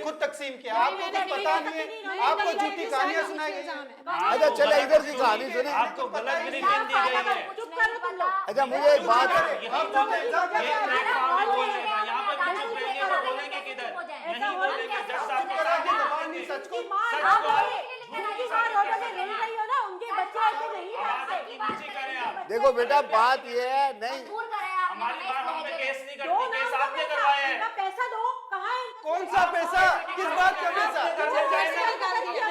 खुद तकसीम किया, आपको कुछ पता नहीं है, आपको झूठी कहानियां सुनाई गई। अच्छा चले इधर की कहानी सुने। आपको गलत ब्रीफिंग दी गई है। अच्छा मुझे एक बात यहाँ पे बिल्कुल बोलेंगे किधर नहीं बोलेंगे, जज साहब को साथ देंगे। सच को देखो बेटा बात ये है नहीं, हमारी बात हम पे केस नहीं करती, केस आपने करवाया है। पैसा दो, कहाँ है? कौन सा पैसा, किस बात का पैसा? अपने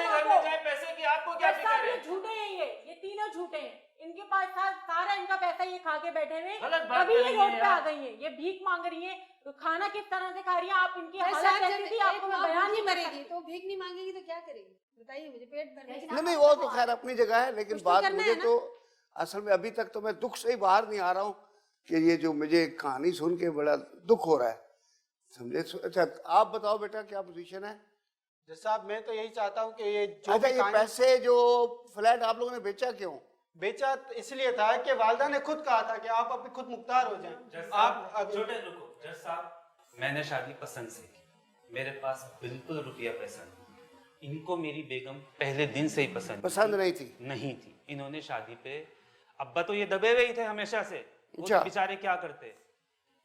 घर में जाए पैसे की आपको क्या फिक्र है? झूठे हैं ये तीनों झूठे हैं। इनके पास सारा इनका पैसा ये खा के बैठे हुए, गलत बात अभी ये कर रही रोड हैं पे आ आप। गई हैं, ये भीख मांग रही हैं, खाना किस तरह से खा रही हैं, आप इनकी हालत कैसी थी आपको मैं बयान नहीं मरेगी तो भीख नहीं मांगेगी तो क्या करेगी बताइए मुझे, पेट भरने नहीं वो तो खैर अपनी जगह है, लेकिन कुछ तो बात करना मुझे है ना। तो असल में अभी तक तो मैं दुख से ही बाहर नहीं आ रहा हूँ कि ये जो मुझे कहानी सुन के बड़ा दुख हो रहा है, समझे। अच्छा आप बताओ बेटा क्या पोजीशन है? जज साहब मैं तो यही चाहता हूँ कि ये जो अच्छा भी ये कहानी पैसे जो फ्लैट आप लोगों ने बेचा क्यों? बेचा इसलिए था कि वालदा ने खुद कहा था कि आप अभी खुद मुख्तार हो जाएं। आप छोटे रुको जज साहब, मैंने शादी पसंद से की, मेरे पास बिल्कुल रुपया पैसा नहीं। इनको मेरी बेगम पहले दिन से ही पसंद नहीं थी। इन्होंने शादी पे, अब्बा तो ये दबे हुए ही थे हमेशा से, वो अच्छा। तो बेचारे क्या करते।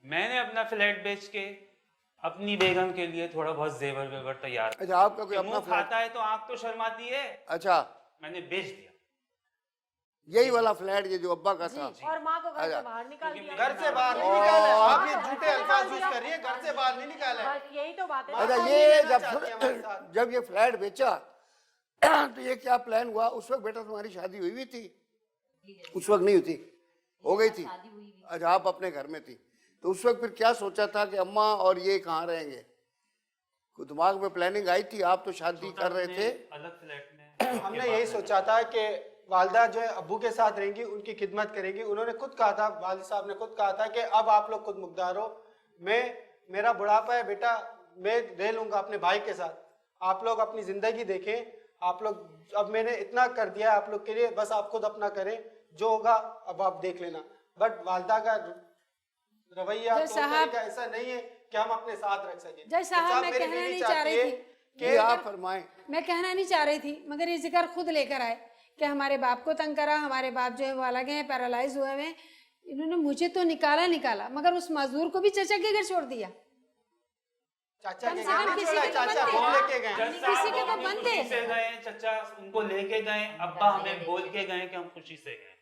मैंने अपना फ्लैट बेच के अपनी बेगम के लिए थोड़ा बहुत जेवर वेवर तैयार। अच्छा आपका कोई अपना मुंह फ्लैट? खाता है तो आंख तो शर्माती है। अच्छा मैंने बेच दिया। यही वाला फ्लैट ये जो अब्बा का था? और माँ को घर से बाहर निकाल दिया। घर से बाहर नहीं निकाला, आप ये झूठे अल्फाज यूज कर रही है, घर से बाहर नहीं निकाला है। बस यही तो बात है। अच्छा बात ये नहीं करना चाहती हमारे साथ। जब ये फ्लैट बेचा तो ये क्या प्लान हुआ? उस वक्त बेटा तुम्हारी शादी हुई थी? उस वक्त नहीं हुई थी, हो गई थी। अच्छा आप अपने घर में थी, तो उस वक्त फिर क्या सोचा था कि अम्मा और ये कहाँ रहेंगे? कोई दिमाग में प्लानिंग आई थी? आप तो शादी कर रहे थे अलग फ्लैट में। हमने यही सोचा था कि वालदा जो है अब्बू के साथ रहेंगी, उनकी खिदमत करेंगी। उन्होंने खुद कहा था, वालिद साहब ने खुद कहा था कि अब आप लोग खुद मुख्तार हो, मेरा बुढ़ापा है बेटा, मैं रह लूंगा अपने भाई के साथ, आप लोग अपनी जिंदगी देखें। आप लोग अब मैंने इतना कर दिया आप लोग के लिए, बस आप खुद अपना करें, जो होगा अब आप देख लेना। बट वालदा का रवैया जज साहब, ऐसा नहीं है कि हम अपने साथ रख सकें। जज साहब मैं मेरी कहना बीवी नहीं चाह चाहती रही है थी कि आप फरमाएं। मैं कहना नहीं चाह रही थी, मगर ये जिक्र खुद लेकर आए कि हमारे बाप को तंग करा, हमारे बाप जो है वो अलग हैं, पैरालाइज हुए हैं। इन्होंने मुझे तो निकाला मगर उस मजदूर को भी चचा के घर छोड़ दिया। चाचा के कम से कम घर किसी छोड़ा, के तो चाचा बनते खुद हैं। लेके गए। जज किसी के साहब तो हम बनते खुशी से गए, चचा उनको लेके गए, अब्बा हमें बोल के गए कि हम खुशी से गए।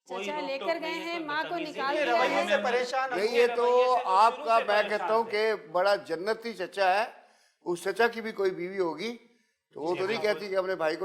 कोई चचा रोक-टोक लेकर गए नहीं है, हैं, कोई माँ को बदतमीजी निकाल नहीं है। दिया रवैये है। से परेशान नहीं हम ये लोग। तो रवैये से तो आपका शुरू से मैं परेशान कहता हूँ थे। कि बड़ा जन्नती चचा है। उस चचा की भी कोई बीवी होगी तो वो तो नहीं कहती कि अपने भाई को